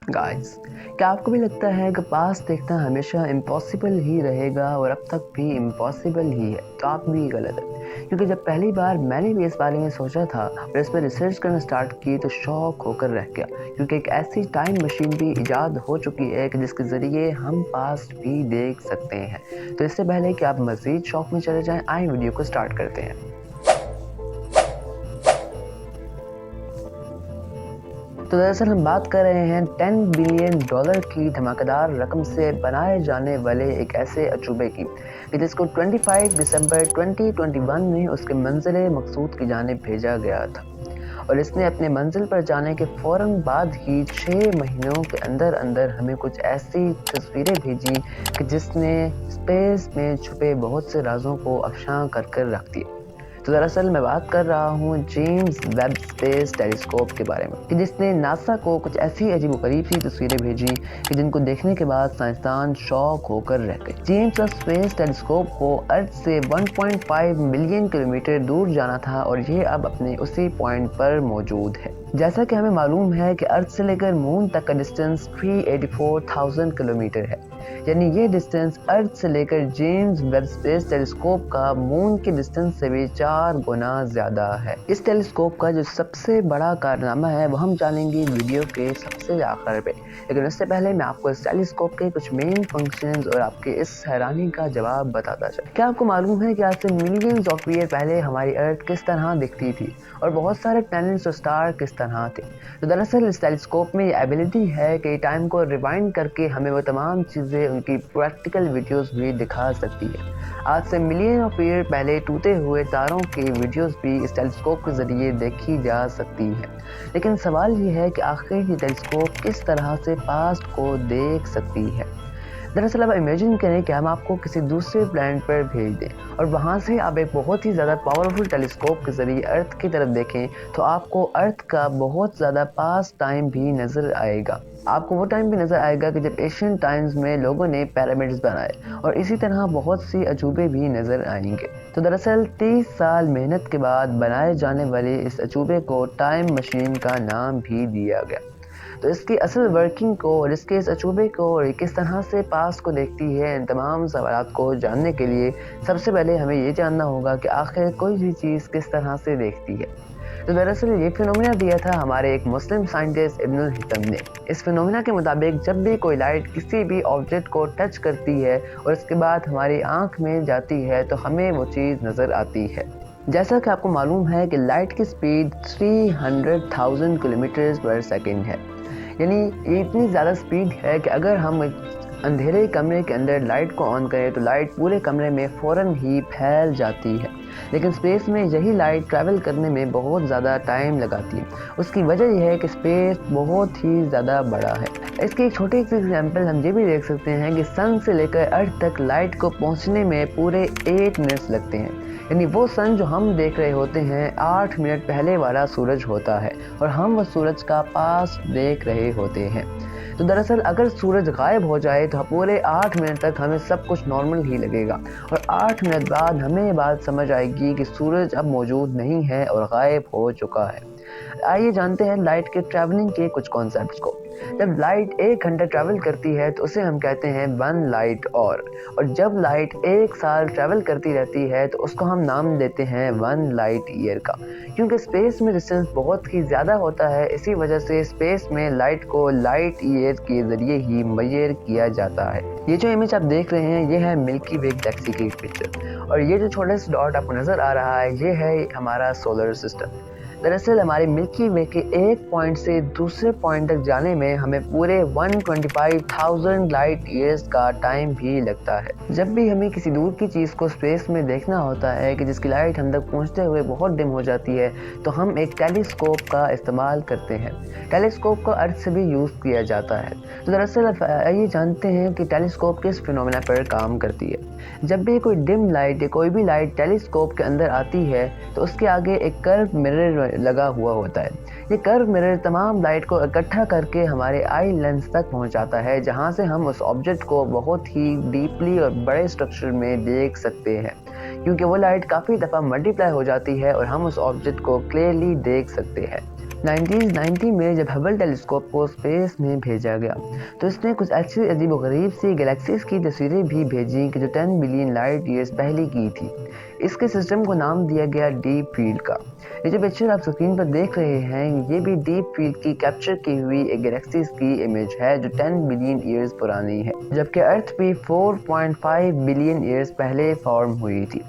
Guys, क्या आपको भी लगता है कि पास्ट देखना हमेशा इम्पॉसिबल ही रहेगा और अब तक भी इम्पॉसिबल ही है? तो आप भी गलत है, क्योंकि जब पहली बार मैंने भी इस बारे में सोचा था और इस पर रिसर्च करना स्टार्ट की तो शॉक होकर रह गया, क्योंकि एक ऐसी टाइम मशीन भी इजाद हो चुकी है कि जिसके ज़रिए हम पास्ट भी देख सकते हैं। तो इससे पहले कि आप मज़ीद शॉक में चले जाएं, आए वीडियो को स्टार्ट करते हैं। तो दरअसल हम बात कर रहे हैं $10 बिलियन की धमाकेदार रकम से बनाए जाने वाले एक ऐसे अजूबे की कि जिसको 25 दिसंबर 2021 में उसके मंजिल मकसूद की जानिब भेजा गया था, और इसने अपने मंजिल पर जाने के फ़ौरन बाद ही 6 महीनों के अंदर अंदर हमें कुछ ऐसी तस्वीरें भेजी कि जिसने स्पेस में छुपे बहुत से राजों को अफशां कर कर रख दिया। तो दरअसल मैं बात कर रहा हूँ जेम्स वेब स्पेस टेलीस्कोप के बारे में, कि जिसने नासा को कुछ ऐसी अजीबोगरीब सी तस्वीरें भेजी कि जिनको देखने के बाद साइंसदान शॉक होकर रह गए। जेम्स वेब स्पेस टेलीस्कोप को अर्थ से 1.5 मिलियन किलोमीटर दूर जाना था और ये अब अपने उसी पॉइंट पर मौजूद है। जैसा कि हमें मालूम है कि अर्थ से लेकर मून तक का डिस्टेंस 384,000 किलोमीटर है, यानी ये डिस्टेंस अर्थ से लेकर जेम्स वेब स्पेस टेलीस्कोप का मून के डिस्टेंस से भी 4 गुना ज्यादा है। इस टेलीस्कोप का जो सबसे बड़ा कारनामा है वो हम जानेंगे वीडियो के सबसे आखिर पे, लेकिन उससे पहले मैं आपको इस टेलीस्कोप के कुछ मेन फंक्शंस और आपके इस हैरानी का जवाब बताता चलूं। क्या आपको मालूम है कि आज से मिलियंस ऑफ ईयर पहले हमारी अर्थ किस तरह दिखती थी और बहुत सारे प्लैनेट्स और स्टार किस तरह थे? तो दरअसल इस टेलीस्कोप में ये एबिलिटी है कि टाइम को रिवाइंड करके हमें वो तमाम चीज़ें उनकी प्रैक्टिकल वीडियोस भी दिखा सकती है। आज से मिलियन ऑफ ईयर पहले टूटे हुए तारों के वीडियोस भी इस टेलीस्कोप के ज़रिए देखी जा सकती है। लेकिन सवाल ये है कि आखिर ये टेलीस्कोप किस तरह से पास्ट को देख सकती है? दरअसल अब इमेजिन करें कि हम आपको किसी दूसरे प्लैनेट पर भेज दें और वहाँ से आप एक बहुत ही ज़्यादा पावरफुल टेलीस्कोप के ज़रिए अर्थ की तरफ देखें, तो आपको अर्थ का बहुत ज़्यादा पास्ट टाइम भी नज़र आएगा। आपको वो टाइम भी नज़र आएगा कि जब एशियन टाइम्स में लोगों ने पिरामिड्स बनाए, और इसी तरह बहुत सी अजूबे भी नज़र आएंगे। तो दरअसल 30 साल मेहनत के बाद बनाए जाने वाले इस अजूबे को टाइम मशीन का नाम भी दिया गया। तो इसकी असल वर्किंग को और इसके इस अजूबे को और किस तरह से पास्ट को देखती है, इन तमाम सवालात को जानने के लिए सबसे पहले हमें ये जानना होगा कि आखिर कोई भी चीज़ किस तरह से देखती है। तो दरअसल ये फिनोमिना दिया था हमारे एक मुस्लिम साइंटिस्ट इब्नुल हिकम ने। इस फिनोमिना के मुताबिक जब भी कोई लाइट किसी भी ऑब्जेक्ट को टच करती है और इसके बाद हमारी आँख में जाती है तो हमें वो चीज़ नज़र आती है। जैसा कि आपको मालूम है कि लाइट की स्पीड 300,000 किलोमीटर पर सेकेंड है, यानी ये इतनी ज़्यादा स्पीड है कि अगर हम अंधेरे कमरे के अंदर लाइट को ऑन करें तो लाइट पूरे कमरे में फ़ौरन ही फैल जाती है। लेकिन स्पेस में यही लाइट ट्रैवल करने में बहुत ज़्यादा टाइम लगाती है। उसकी वजह यह है कि स्पेस बहुत ही ज़्यादा बड़ा है। इसकी एक छोटी सी एग्जांपल हम ये भी देख सकते हैं कि सन से लेकर अर्थ तक लाइट को पहुंचने में पूरे 8 मिनट्स लगते हैं, यानी वो सन जो हम देख रहे होते हैं 8 मिनट पहले वाला सूरज होता है और हम वो सूरज का पास देख रहे होते हैं। तो दरअसल अगर सूरज गायब हो जाए तो पूरे 8 मिनट तक हमें सब कुछ नॉर्मल ही लगेगा, और 8 मिनट बाद हमें ये बात समझ आएगी कि सूरज अब मौजूद नहीं है और गायब हो चुका है। आइए जानते हैं लाइट के ट्रैवलिंग के कुछ कॉन्सेप्ट्स को। जब लाइट 1 घंटा ट्रैवल करती है तो उसे हम कहते हैं 1 लाइट और जब लाइट 1 साल ट्रैवल करती रहती है तो उसको हम नाम देते हैं 1 लाइट ईयर का। क्योंकि स्पेस में डिस्टेंस बहुत ही ज़्यादा होता है, इसी वजह से स्पेस में लाइट को लाइट ईयर के ज़रिए ही मेजर किया जाता है। ये जो इमेज आप देख रहे हैं ये है मिल्की वे गैलेक्सी की पिक्चर, और ये जो छोटा सा डॉट आपको नज़र आ रहा है ये है हमारा सोलर सिस्टम। दरअसल हमारे मिल्की वे के एक पॉइंट से दूसरे पॉइंट तक जाने में हमें पूरे 125,000 लाइट ईयर्स का टाइम भी लगता है। जब भी हमें किसी दूर की चीज़ को स्पेस में देखना होता है कि जिसकी लाइट हम तक पहुंचते हुए बहुत डिम हो जाती है, तो हम एक टेलीस्कोप का इस्तेमाल करते हैं। टेलीस्कोप को अर्थ से भी यूज़ किया जाता है। तो दरअसल आइए जानते हैं कि टेलीस्कोप किस फिनोमेना पर काम करती है। जब भी कोई डिम लाइट या कोई भी लाइट टेलीस्कोप के अंदर आती है तो उसके आगे एक कर्व मिरर लगा हुआ होता है। ये कर्व मिरर तमाम लाइट को इकट्ठा करके हमारे आई लेंस तक पहुंचाता है, जहां से हम उस ऑब्जेक्ट को बहुत ही डीपली और बड़े स्ट्रक्चर में देख सकते हैं, क्योंकि वो लाइट काफ़ी दफ़ा मल्टीप्लाई हो जाती है और हम उस ऑब्जेक्ट को क्लियरली देख सकते हैं। 1990 में जब हबल टेलीस्कोप को स्पेस में भेजा गया तो इसने कुछ ऐसी अजीब व गरीब सी गैलेक्सीज की तस्वीरें भी भेजी कि जो 10 बिलियन लाइट ईयर्स पहले की थी। इसके सिस्टम को नाम दिया गया डीप फील्ड का। ये जो पिक्चर आप स्क्रीन पर देख रहे हैं ये भी डीप फील्ड की कैप्चर की हुई एक गैलेक्सीज की इमेज है जो 10 बिलियन ईयर्स पुरानी है, जबकि अर्थ भी 4.5 बिलियन ईयर्स पहले फॉर्म हुई थी।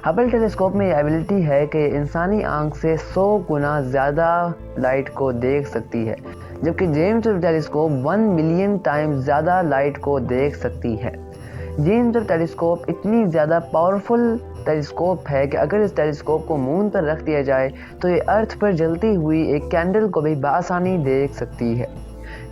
हबल टेलीस्कोप में यह एबिलिटी है कि इंसानी आंख से 100 गुना ज़्यादा लाइट को देख सकती है, जबकि James Webb telescope 1 million times ज़्यादा लाइट को देख सकती है। जेम्स वेब टेलीस्कोप इतनी ज़्यादा पावरफुल टेलीस्कोप है कि अगर इस टेलीस्कोप को मून पर रख दिया जाए तो ये अर्थ पर जलती हुई एक कैंडल को भी बआसानी देख सकती है।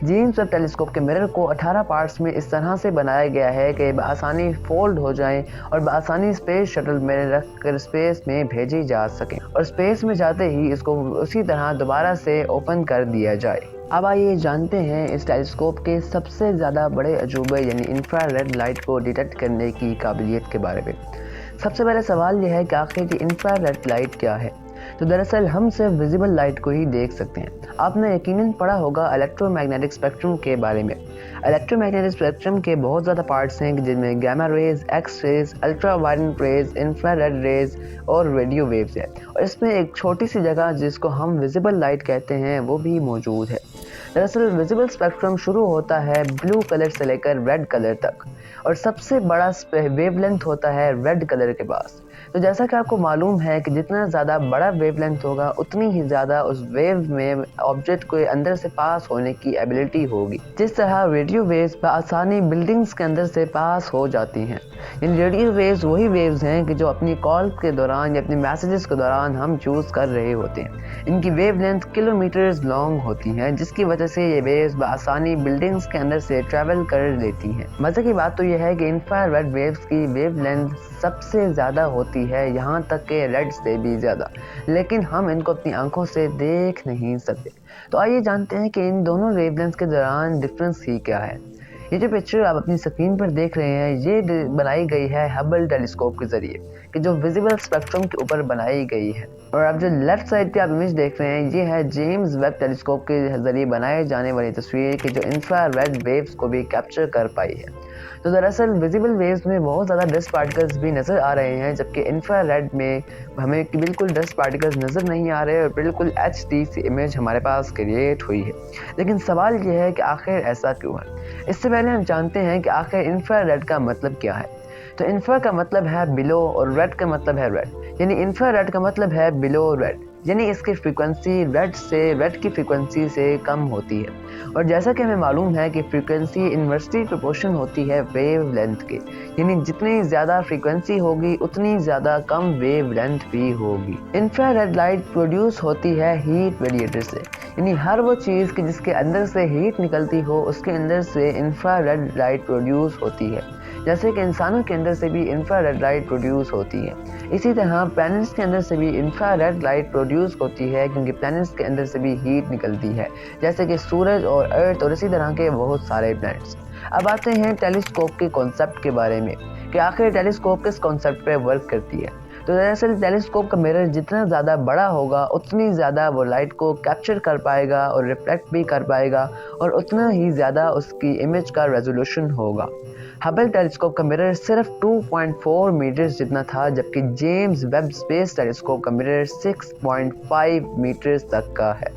जेम्स वेब टेलीस्कोप के मिरर को 18 पार्ट्स में इस तरह से बनाया गया है कि बआसानी फोल्ड हो जाएं और बआसानी स्पेस शटल में रख कर स्पेस में भेजी जा सकें और स्पेस में जाते ही इसको उसी तरह दोबारा से ओपन कर दिया जाए। अब आइए जानते हैं इस टेलीस्कोप के सबसे ज़्यादा बड़े अजूबे यानी इंफ्रारेड लाइट को डिटेक्ट करने की काबिलियत के बारे में। सबसे पहला सवाल यह है कि आखिर इंफ्रारेड लाइट क्या है। तो दरअसल हम सिर्फ विजिबल लाइट को ही देख सकते हैं। आपने यकीनन पढ़ा होगा इलेक्ट्रोमैग्नेटिक स्पेक्ट्रम के बारे में। इलेक्ट्रोमैग्नेटिक स्पेक्ट्रम के बहुत ज़्यादा पार्ट्स हैं जिनमें gamma rays, X rays, ultraviolet rays, infrared rays और रेडियो वेव्स है, और इसमें एक छोटी सी जगह जिसको हम विजिबल लाइट कहते हैं वो भी मौजूद है। दरअसल विजिबल स्पेक्ट्रम शुरू होता है ब्लू कलर से लेकर रेड कलर तक और सबसे बड़ा वेवलेंथ होता है रेड कलर के पास। तो जैसा कि आपको मालूम है कि जितना ज़्यादा बड़ा वेवलेंथ होगा उतनी ही ज़्यादा उस वेव में ऑब्जेक्ट को अंदर से पास होने की एबिलिटी होगी। जिस तरह रेडियो वेव्स बआसानी बिल्डिंग्स के अंदर से पास हो जाती हैं। इन रेडियो वेव्स वही वेव्स हैं कि जो अपनी कॉल के दौरान या अपने मैसेजेस के दौरान हम यूज़ कर रहे होते हैं। इनकी वेवलेंथ किलोमीटर्स लॉन्ग होती हैं, जिसकी वजह से ये वेव्स बआसानी बिल्डिंग्स के अंदर से ट्रैवल कर लेती हैं। मज़े की बात तो यह है कि इंफ्रारेड वेव्स की वेवलेंथ सबसे ज़्यादा होती है, यहाँ तक कि रेड से भी ज़्यादा, लेकिन हम इनको अपनी आंखों से देख नहीं सकते। तो आइए जानते हैं कि इन दोनों वेवलेंथ के दौरान डिफरेंस ही क्या है। ये जो पिक्चर आप अपनी स्क्रीन पर देख रहे हैं ये बनाई गई है हबल टेलीस्कोप के ज़रिए कि जो विजिबल स्पेक्ट्रम के ऊपर बनाई गई है, और आप जो लेफ्ट साइड पे आप इमेज देख रहे हैं ये है जेम्स वेब टेलीस्कोप के ज़रिए बनाए जाने वाली तस्वीर कि जो इंफ्रारेड वेव्स को भी कैप्चर कर पाई है। तो दरअसल विजिबल वेव्स में बहुत ज़्यादा डस्ट पार्टिकल्स भी नज़र आ रहे हैं, जबकि इंफ्रारेड में हमें बिल्कुल डस्ट पार्टिकल्स नज़र नहीं आ रहे और बिल्कुल HD सी इमेज हमारे पास क्रिएट हुई है। लेकिन सवाल यह है कि आखिर ऐसा क्यों है। इससे पहले हम जानते हैं कि आखिर इंफ्रारेड का मतलब क्या है। तो इंफ्रा का मतलब है बिलो और रेड का मतलब है रेड, यानी इंफ्रारेड का मतलब है बिलो रेड, यानी इसकी फ्रीक्वेंसी रेड की फ्रीक्वेंसी से कम होती है। और जैसा कि हमें मालूम है कि फ्रीक्वेंसी इन्वर्सली प्रोपोर्शन होती है वेव लेंथ के, यानी जितनी ज़्यादा फ्रीक्वेंसी होगी उतनी ज़्यादा कम वेव लेंथ भी होगी। इंफ्रारेड लाइट प्रोड्यूस होती है हीट रेडिएटर से, यानी हर वो चीज़ कि जिसके अंदर से हीट निकलती हो उसके अंदर से इंफ्रारेड लाइट प्रोड्यूस होती है। जैसे कि इंसानों के अंदर से भी इंफ्रारेड लाइट प्रोड्यूस होती है, इसी तरह प्लैनेट्स के अंदर से भी इंफ्रारेड लाइट प्रोड्यूस होती है क्योंकि प्लैनेट्स के अंदर से भी हीट निकलती है, जैसे कि सूरज और अर्थ और इसी तरह के बहुत सारे प्लैनेट्स। अब आते हैं टेलीस्कोप के कॉन्सेप्ट के बारे में कि आखिर टेलीस्कोप किस कॉन्सेप्ट पे वर्क करती है। तो दरअसल टेलीस्कोप का मिरर जितना ज़्यादा बड़ा होगा उतनी ज़्यादा वो लाइट को कैप्चर कर पाएगा और रिफ्लेक्ट भी कर पाएगा और उतना ही ज़्यादा उसकी इमेज का रेजोल्यूशन होगा। हबल टेलीस्कोप का मिरर सिर्फ 2.4 मीटर्स जितना था, जबकि जेम्स वेब स्पेस टेलीस्कोप का मिरर 6.5 मीटर्स तक का है।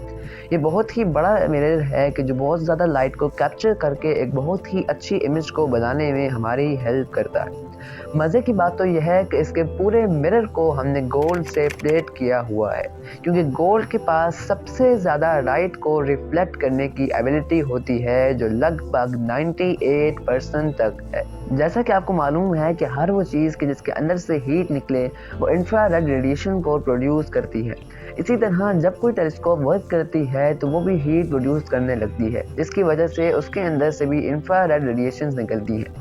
ये बहुत ही बड़ा मिरर है कि जो बहुत ज़्यादा लाइट को कैप्चर करके एक बहुत ही अच्छी इमेज को बनाने में हमारी हेल्प करता है। मज़े की बात तो यह है कि इसके पूरे मिरर को हमने गोल्ड से प्लेट किया हुआ है, क्योंकि गोल्ड के पास सबसे ज़्यादा लाइट को रिफ्लेक्ट करने की एबिलिटी होती है जो लगभग 98% तक है। जैसा कि आपको मालूम है कि हर वो चीज़ कि जिसके अंदर से हीट निकले वो इंफ्रारेड रेडिएशन को प्रोड्यूस करती है। इसी तरह जब कोई टेलीस्कोप वर्क करती है तो वो भी हीट प्रोड्यूस करने लगती है, जिसकी वजह से उसके अंदर से भी इंफ्रारेड रेडिएशंस निकलती हैं।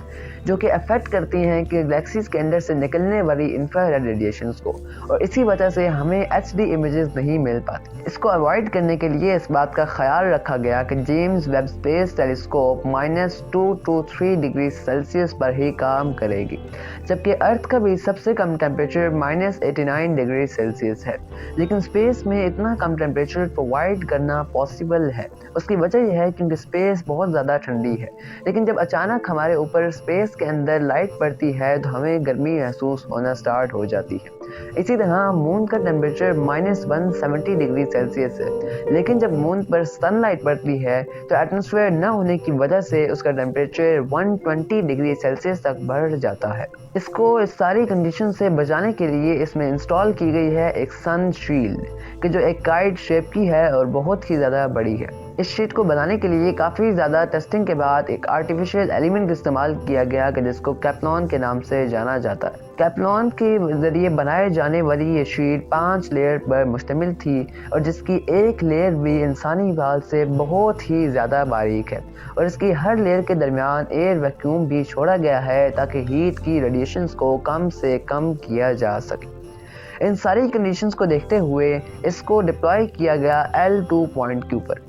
जो कि अफेक्ट करती हैं कि गैलेक्सीज के अंदर से निकलने वाली इंफ्रारेड रेडिएशंस को, और इसी वजह से हमें HD इमेजेस नहीं मिल पाती। इसको अवॉइड करने के लिए इस बात का ख्याल रखा गया कि James Webb space telescope -2 to 3 degree Celsius पर ही काम करेगी, जबकि अर्थ का भी सबसे कम टेम्परेचर -89 डिग्री सेल्सियस है। लेकिन स्पेस में इतना कम टेम्परेचर प्रोवाइड करना पॉसिबल है। उसकी वजह यह है क्योंकि स्पेस बहुत ज़्यादा ठंडी है, लेकिन जब अचानक हमारे ऊपर स्पेस के अंदर लाइट पड़ती है तो हमें गर्मी महसूस होना स्टार्ट हो जाती है। इसी तरह मून का टेम्परेचर -170 डिग्री सेल्सियस है, लेकिन जब मून पर सनलाइट पड़ती है तो एटमॉस्फेयर न होने की वजह से उसका टेम्परेचर 120 डिग्री सेल्सियस तक बढ़ जाता है। इसको इस सारी कंडीशन से बचाने के लिए इसमें इंस्टॉल की गई है एक सन शील्ड कि जो एक काइट शेप की है और बहुत ही ज़्यादा बड़ी है। इस शीट को बनाने के लिए काफ़ी ज़्यादा टेस्टिंग के बाद एक आर्टिफिशियल एलिमेंट इस्तेमाल किया गया कि जिसको कैप्लॉन के नाम से जाना जाता है। कैप्लॉन के ज़रिए बनाए जाने वाली ये शीट 5 लेयर पर मुश्तमिल थी, और जिसकी एक लेयर भी इंसानी बाल से बहुत ही ज़्यादा बारीक है, और इसकी हर लेयर के दरमियान एयर वैक्यूम भी छोड़ा गया है ताकि हीट की रेडिएशंस को कम से कम किया जा सके। इन सारी कंडीशंस को देखते हुए इसको डिप्लॉय किया गया L2 पॉइंट के ऊपर।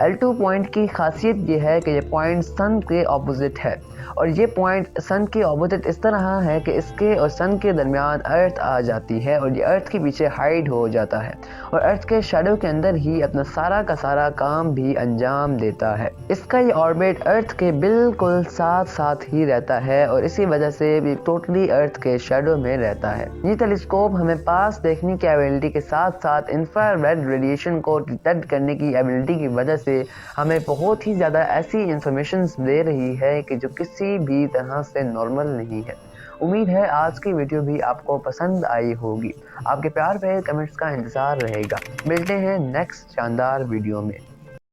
L2 पॉइंट की खासियत ये है कि ये पॉइंट सन के ऑपोजिट है, और ये पॉइंट सन के ऑपोजिट इस तरह है कि इसके और सन के दरमियान अर्थ आ जाती है, और ये अर्थ के पीछे हाइड हो जाता है, और अर्थ के शैडो के अंदर ही अपना सारा का सारा काम भी अंजाम देता है। इसका ये ऑर्बिट अर्थ के बिल्कुल साथ साथ ही रहता है, और इसी वजह से भी टोटली अर्थ के शैडो में रहता है। ये टेलीस्कोप हमें पास देखने की एबिलिटी के साथ साथ इंफ्रारेड रेडिएशन को डिटेक्ट करने की एबिलिटी की वजह से हमें बहुत ही ज़्यादा ऐसी इंफॉर्मेशन दे रही है कि जो किसी भी तरह से नॉर्मल नहीं है। उम्मीद है आज की वीडियो भी आपको पसंद आई होगी। आपके प्यार भरे कमेंट्स का इंतज़ार रहेगा। मिलते हैं नेक्स्ट शानदार वीडियो में।